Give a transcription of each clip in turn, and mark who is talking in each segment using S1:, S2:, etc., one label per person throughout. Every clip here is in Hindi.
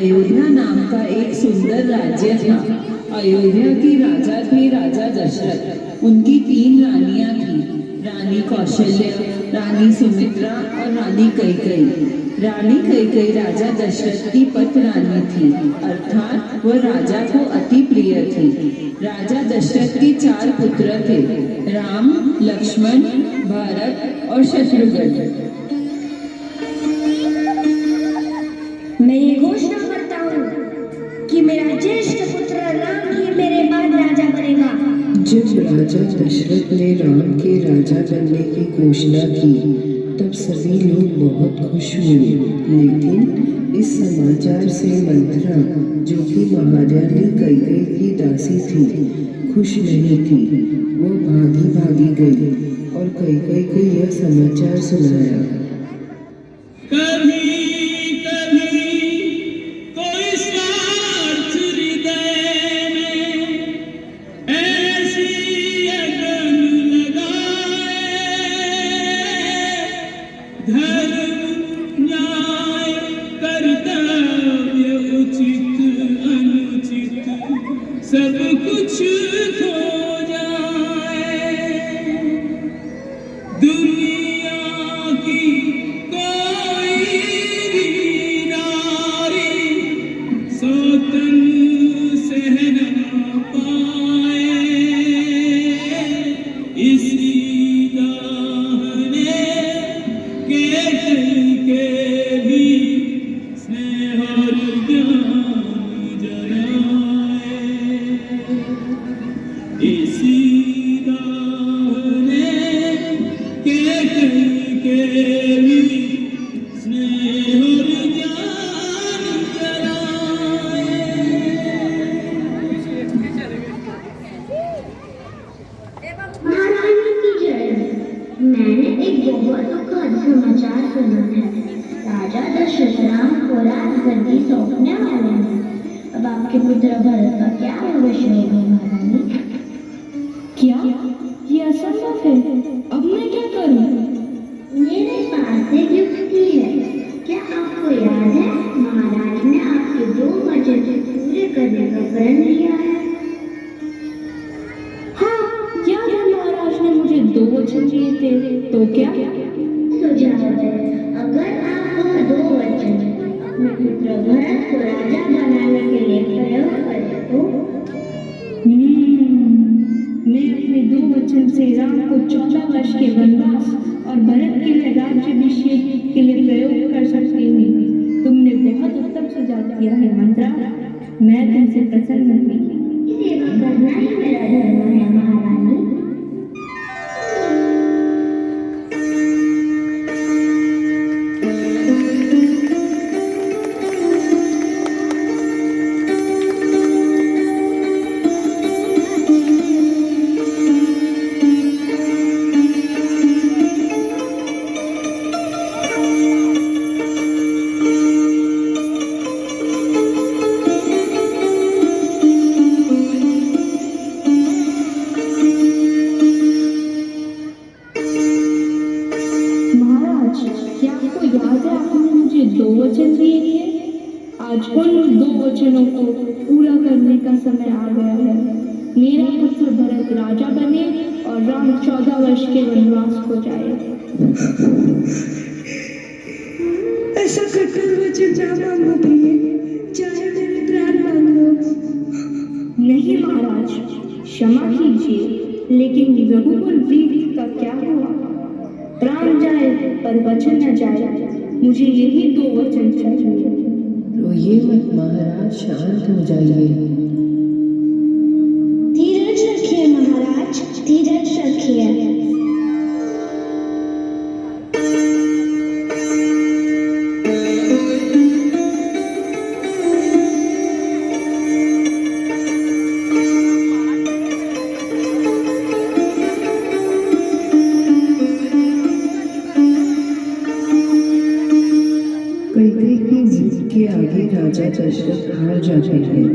S1: अयोध्या नाम का एक सुंदर राज्य था। अयोध्या के राजा थे राजा दशरथ। उनकी 3 रानियां थी, रानी कौशल्या, रानी सुमित्रा और रानी कैकेयी। रानी कैकेयी राजा दशरथ की पत रानी थी, अर्थात वह राजा को अति प्रिय थी। राजा दशरथ के 4 पुत्र थे, राम, लक्ष्मण, भरत और शत्रुघ्न।
S2: मैं ये घोषणा करता हूँ कि मेरा ज्येष्ठ पुत्र राम ही मेरे बाद राजा बनेगा।
S3: जब राजा दशरथ ने राम के राजा बनने की घोषणा की तब सभी लोग बहुत खुश हुए, लेकिन इस समाचार से मंथरा, जो कि महारानी कैकेयी की दासी थी, खुश नहीं थी। वो भागी भागी गई और कैकेयी को यह समाचार सुनाया।
S4: सब कुछ खो जाए, दुनिया की कोई भी नारी सौतन सह न पाए। इसी दाहने के भी स्नेह और ज्ञान जलाए। इसी दाहने के भी स्नेह और ज्ञान जलाए।
S2: महारानी की जय। मैंने एक बहुत दुखद समाचार सुना है। राजा दशरथ राम को राजगद्दी सौंपने वाले हैं। अब आपके पुत्र भरत का क्या भविष्य होगा महारानी? क्या ये असंभव है? अब मैं क्या करूं? मेरे पास एक युक्ति है। क्या आपको याद है महाराज ने आपके 2 वचन पूरे करने का प्रण लिया है? हाँ, याद है महाराज ने मुझे 2 वचन दिए थे। तो क्या सुझाव है? अगर आप वह 2 वचन अपने पुत्र भरत को राजा बनाने के लिए प्रयोग करें तो मैं अपने 2 वचन से राम को 14 वर्ष के वनवास और भरत के लिए राज्याभिषेक के लिए प्रयोग कर सकती हूँ। तुमने बहुत उत्तम सुझाव दिया है मंत्रा। मैं तुमसे प्रसन्न हुई। सेवा करना ही मेरा धर्म है महारानी। आज उन 2 वचनों को पूरा करने का समय आ गया है। मेरा पुत्र भरत राजा बने और राम 14 वर्ष के वनवास को जाए।
S5: ऐसा कठोर वचन जा मांगो प्रिय, चाहे मेरे प्राण मांग लो।
S2: नहीं महाराज, क्षमा कीजिए, लेकिन रघुकुल वीर का क्या हुआ? प्राण जाए पर वचन न जाए। मुझे यही 2 वचन चाहिए।
S3: रोइए मत महाराज, शांत हो जाइए।
S2: धीरज रखिए महाराज, धीरज रखिए।
S3: कैकेयी की जिद के आगे राजा दशरथ हार जाते हैं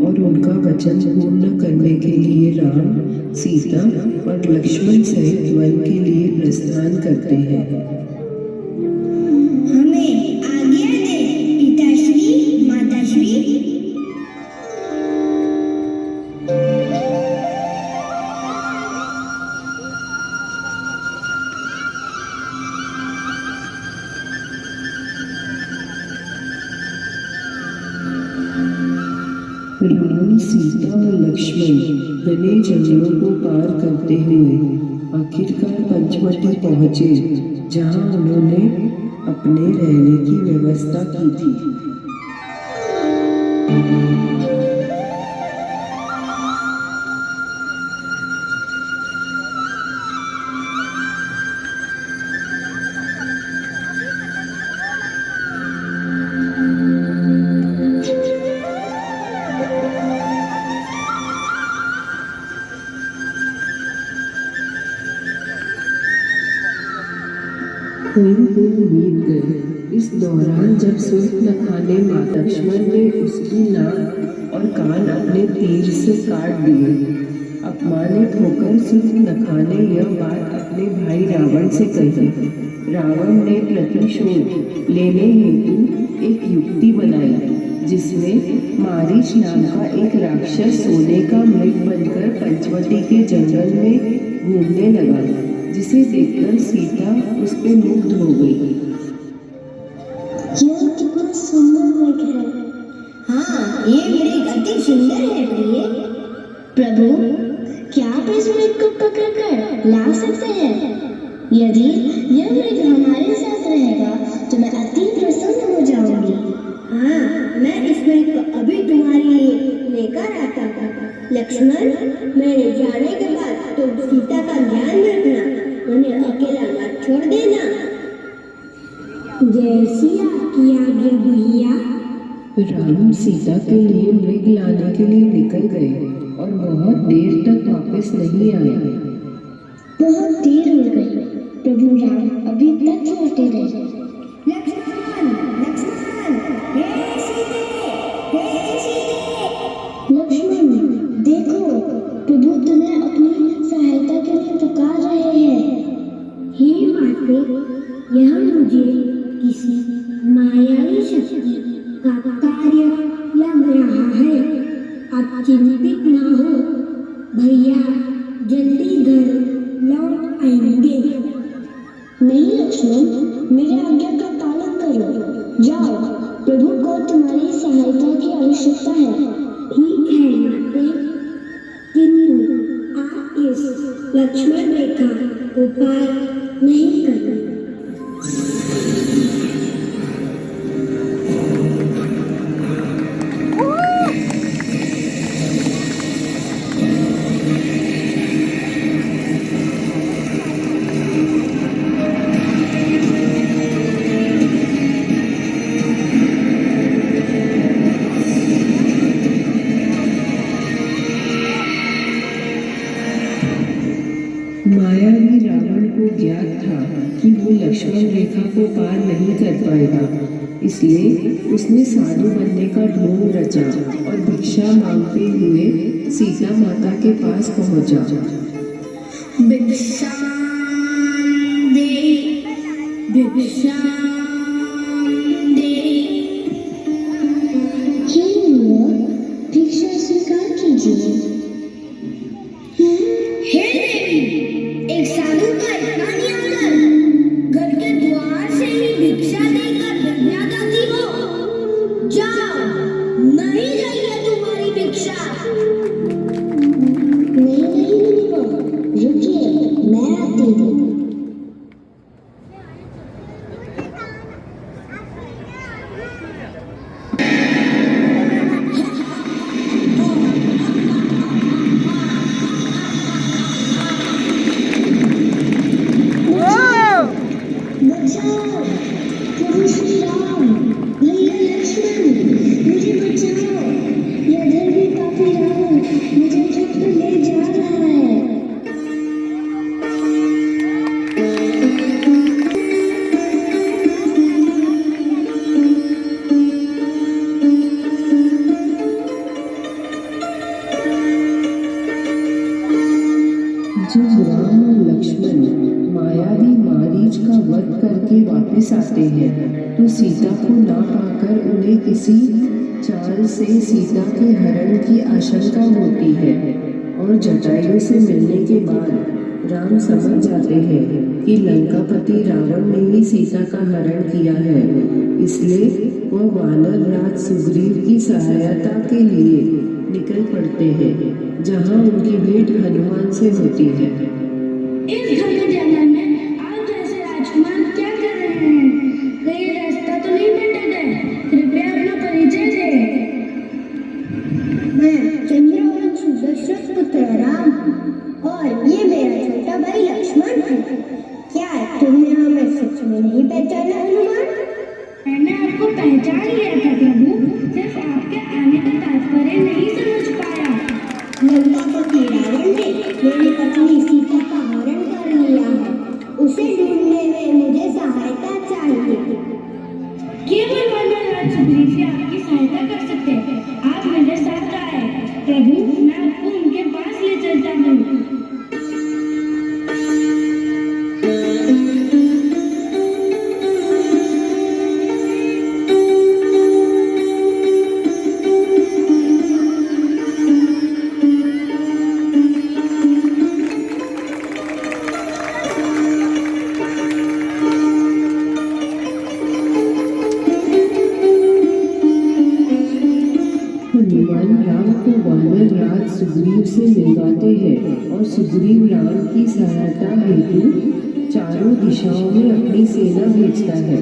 S3: और उनका वचन पूर्ण करने के लिए राम, सीता और लक्ष्मण सहित वन के लिए प्रस्थान करते हैं।
S2: हमें आज्ञा दे पिताश्री, माताश्री।
S3: राम, सीता और लक्ष्मण घने जंगलों को पार करते हुए आखिरकार पंचवटी पहुंचे, जहां उन्होंने अपने रहने की व्यवस्था की थी। कई दिन बीत गए। इस दौरान जब सूर्पनखा ने माँ लक्ष्मण ने उसकी नाक और कान अपने तीर से काट दिए। अपमानित होकर सूर्पनखा ने यह बात अपने भाई रावण से कही। रावण ने प्रतिशोध लेने हेतु एक युक्ति बनाई, जिसमें मारीच नाम का एक राक्षस सोने का मृग बनकर पंचवटी के जंगल में घूमने लगा, जिसे देखकर सीता उस पे मुग्ध हो गई।
S2: यह कितना सुंदर मृग है। हाँ, ये मृग अति सुंदर है प्रिय। प्रभु, क्या आप इस मृग को पकड़कर ला सकते हैं? यदि यह मृग हमारे साथ रहेगा तो मैं अति प्रसन्न हो जाऊंगी। हाँ, मैं इस मृग को अभी तुम्हारे लिए लेकर आता हूँ। लक्ष्मण, मेरे जाने के बाद तुम सीता का ध्यान रखना, उन्हें अकेला मत छोड़ देना। जैसी आपकी आज्ञा भैया।
S3: राम सीता के लिए मृग लाने के लिए निकल गए और बहुत देर तक वापस नहीं आए।
S2: बहुत देर हो गई। प्रभु राम अभी तक लौटे रहे। लक्ष्मण, लक्ष्मण, हे सीते, हे सीते। लक्ष्मण, देखो, प्रभु तुम्हें अपनी सहायता के लिए पुकार रहे हैं। हे माते, यह मुझे किसी मायावी शक्ति का कार्य लग रहा है। आप चिंतित ना हो, भैया जल्दी घर लौट आएंगे। नहीं लक्ष्मण, मेरे आज्ञा का पालन करो। जाओ, प्रभु को तुम्हारी सहायता की आवश्यकता है। ठीक है माते, किंतु आप इस लक्ष्मण रेखा को पार नहीं करना।
S3: मायावी रावण को ज्ञात था कि वो लक्ष्मण रेखा को पार नहीं कर पाएगा, इसलिए उसने साधु बनने का ढोंग रचा और भिक्षा मांगते हुए सीता माता के पास पहुंचा।
S2: भिक्षा दे, भिक्षा दे। हे युवक, भिक्षा स्वीकार कीजिए। हे देवी, एक साधु का इतना निरादर, घर के द्वार से ही भिक्षा देकर भिक्षा देती हो। जाओ, नहीं चाहिए तुम्हारी भिक्षा। नहीं, रुकिए, मैं आती हूँ। बचाओ, प्रभु श्री राम, भैया लक्ष्मण, मुझे बचाओ। यह धर्मी पापी रावण मुझे उठाकर ले जा रहा है।
S3: जब राम और लक्ष्मण मायावी मारीच का वध करके वापस आते हैं तो सीता को ना पाकर उन्हें किसी चाल से सीता के हरण की आशंका होती है और जटायु से मिलने के बाद राम समझ जाते हैं कि लंकापति रावण ने ही सीता का हरण किया है। इसलिए वह वानर राज सुग्रीव की सहायता के लिए निकल पड़ते हैं, जहाँ उनकी भेंट हनुमान से होती है।
S2: इस घने जंगल में आप जैसे राजकुमार क्या कर रहे हैं? कहीं रास्ता तो नहीं भटक गए? कृपया अपना परिचय दें। मैं चंद्रवंश दशरथ पुत्र राम हूँ और ये मेरा छोटा भाई लक्ष्मण है। क्या तुमने हमें सच में नहीं पहचाना हनुमान? मैंने आपको पहचान लिया था प्रभु, सिर्फ आपके आने का तात्पर्य नहीं समझ पाया। लंकापति रावण ने मेरी पत्नी सीता का हरण कर लिया है। उसे ढूंढने में मुझे सहायता चाहिए। केवल वनराज सुग्रीव से आपकी सहायता कर सकते हैं। आप मेरे साथ आए प्रभु, मैं आपको उनके पास ले चलता हूँ।
S3: हनुमान राम को वानर राज सुग्रीव से मिलवाते हैं और सुग्रीव राम की सहायता हेतु चारों दिशाओं में अपनी सेना भेजता है।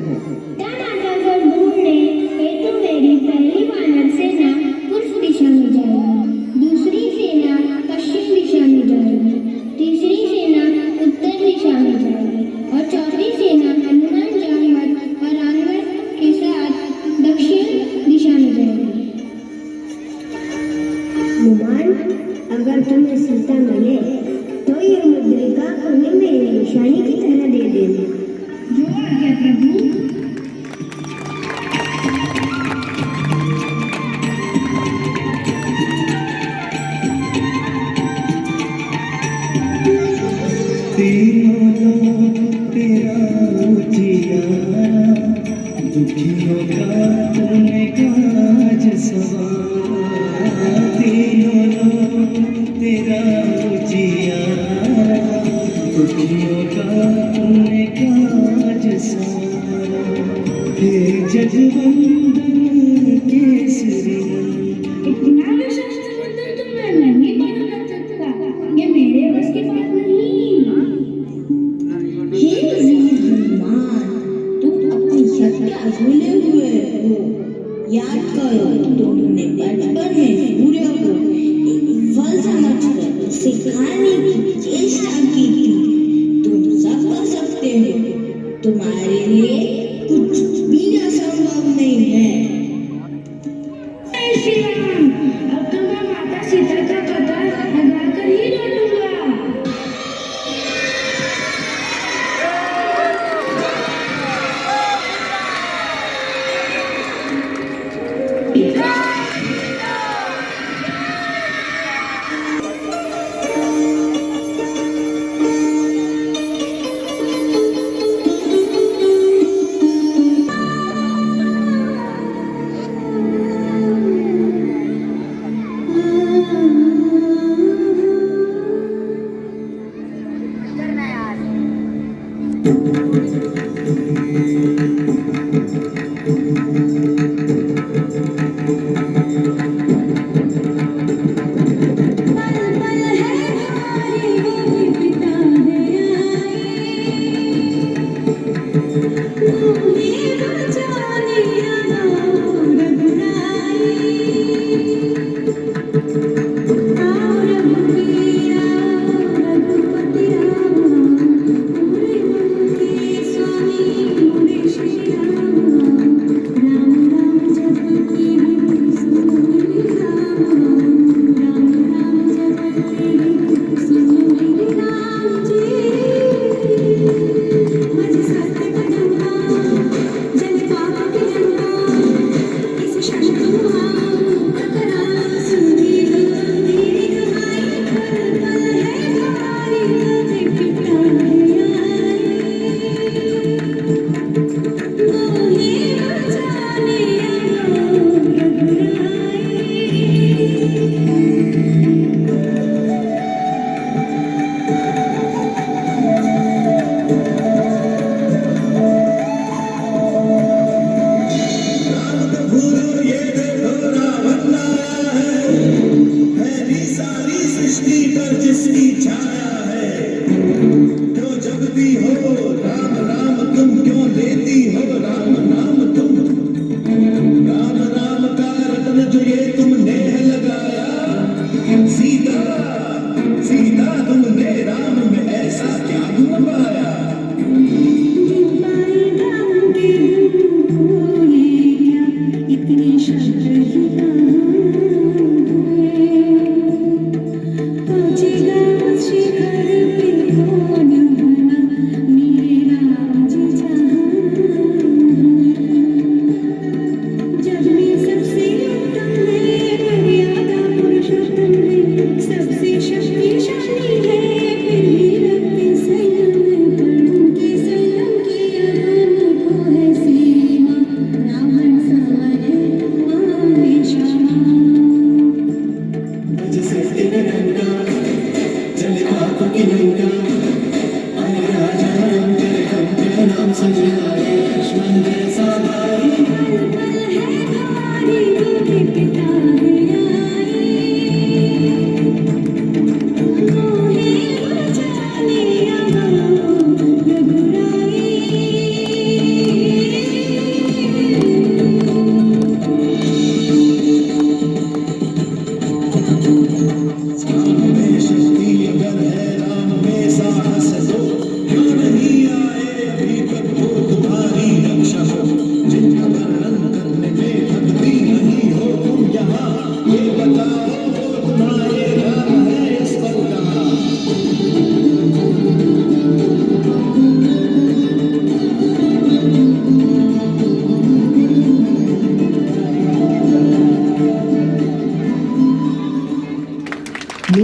S2: टनाटन ढूंढने हेतु मेरी पहली वानर सेना पूर्व दिशा में जाएगी, दूसरी सेना पश्चिम दिशा में जाएगी, तीसरी सेना उत्तर दिशा में जाएगी और चौथी सेना हनुमान जामवंत और रामवत के साथ दक्षिण दिशा में जाएगी। हनुमान, अगर तुम्हें सीता मिले तो ये मुद्रिका उन्हें मेरी निशानी की तरह दे देना। जो आज्ञा प्रभु।
S4: तीनों लोग तेरा उजियारा, दुखियों का तूने काज सवारा। तीनों लोग तेरा उजियारा, दुखियों का तूने काज सवारा। हे जगवंदन केसरी नंदन,
S2: इतना विशाल समुद्र तो मैं नहीं पार कर सकता, ये मेरे बस की बात नहीं। हे वीर हनुमान, तुम अपनी शक्तियाँ भूले हुए हो। याद करो, तुमने बचपन में सूर्य को एक फल समझकर उसे खाने की चेष्टा की थी। तुम सब कर सकते हो, तुम्हारे लिए कुछ भी असंभव नहीं है। जय श्री राम। अब तो मैं माता सीता का पता लगाकर ही लौटूंगा।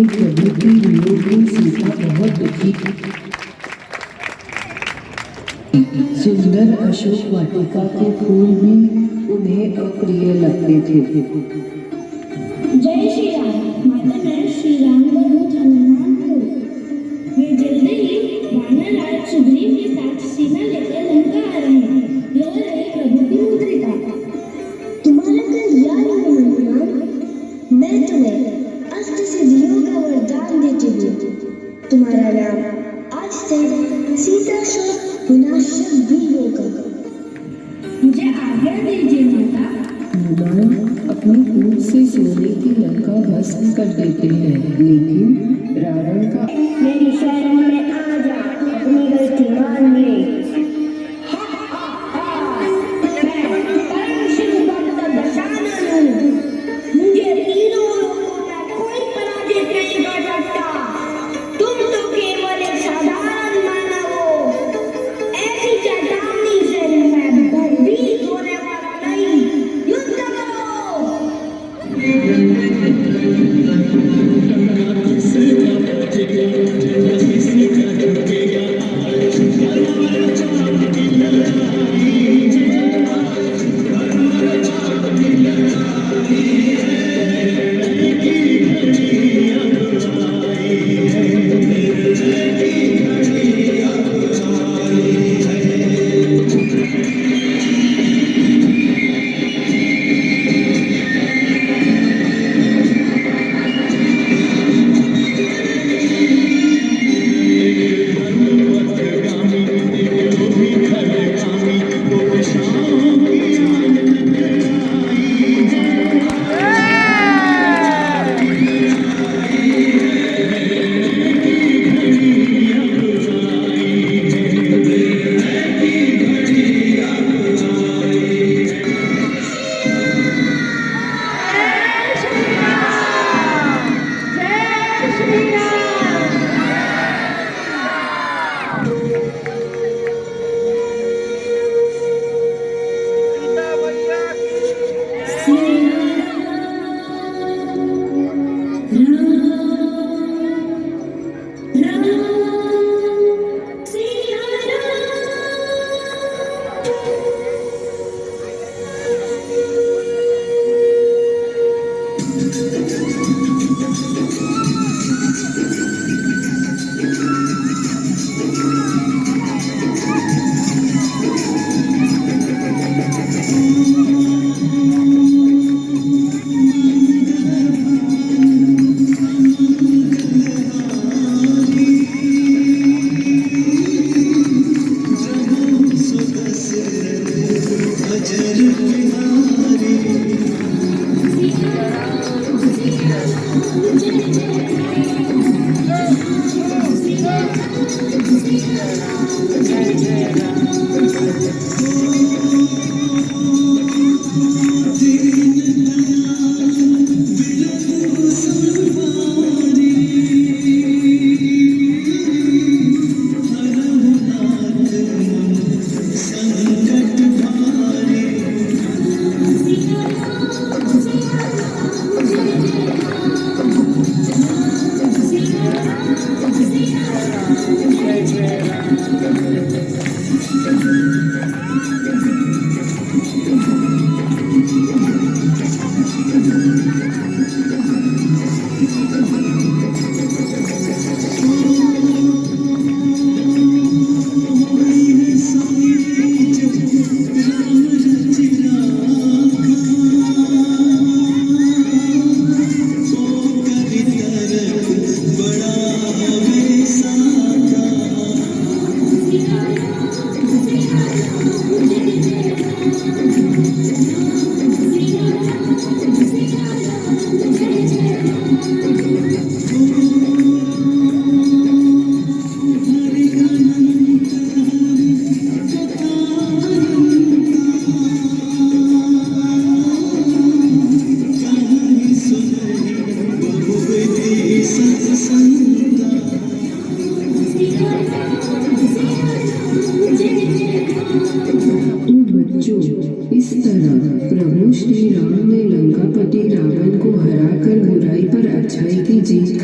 S3: एक प्रभु की वियोग सीता बहुत दुखी थी। सुंदर अशोक वाटिका के फूल भी उन्हें अप्रिय लगते थे।
S2: जय श्री राम। माता मैं श्री राम का दूत हनुमान हूँ। वे जल्दी ही वानर राज सुग्रीव के साथ सेना लेकर लंका आ रहे हैं। यह रही प्रभु की मुद्रिका। तुम्हारा कल्याण हो हनुमान। मैं तुम्हें अष्ट सिद्धियों का वरदान देती हूँ। तुम्हारा नाम आज से सीता शोक विनाशक भी होगा। मुझे आज्ञा दीजिए माता।
S3: हनुमान अपनी पूंछ से सोने की लंका भस्म कर देते हैं, लेकिन रावण का
S2: मेरी शरण में आ जा, अपनी गलती मान ले। मैं परम शिव भक्त दशानन हूँ। मुझे तीनों लोकों में कोई पराजित नहीं कर सकता। तुम तो केवल एक साधारण मानव हो। ऐसी चेतावनी से मैं भयभीत होने वाला नहीं। युद्ध करो।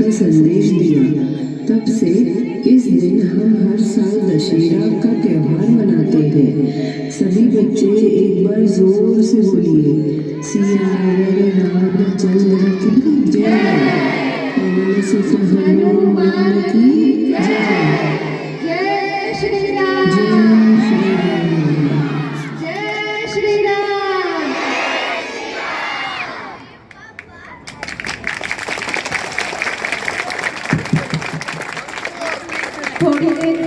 S3: का संदेश दिया। तब से इस दिन हम हर साल दशहरा का त्योहार मनाते हैं। सभी बच्चे एक बार जोर से बोलिए, सियावर रामचंद्र की जय, पवन सुत हनुमान की जय।
S2: जय श्री राम,
S3: जय श्री राम।
S2: जय श्री राम।
S6: थोड़ी देर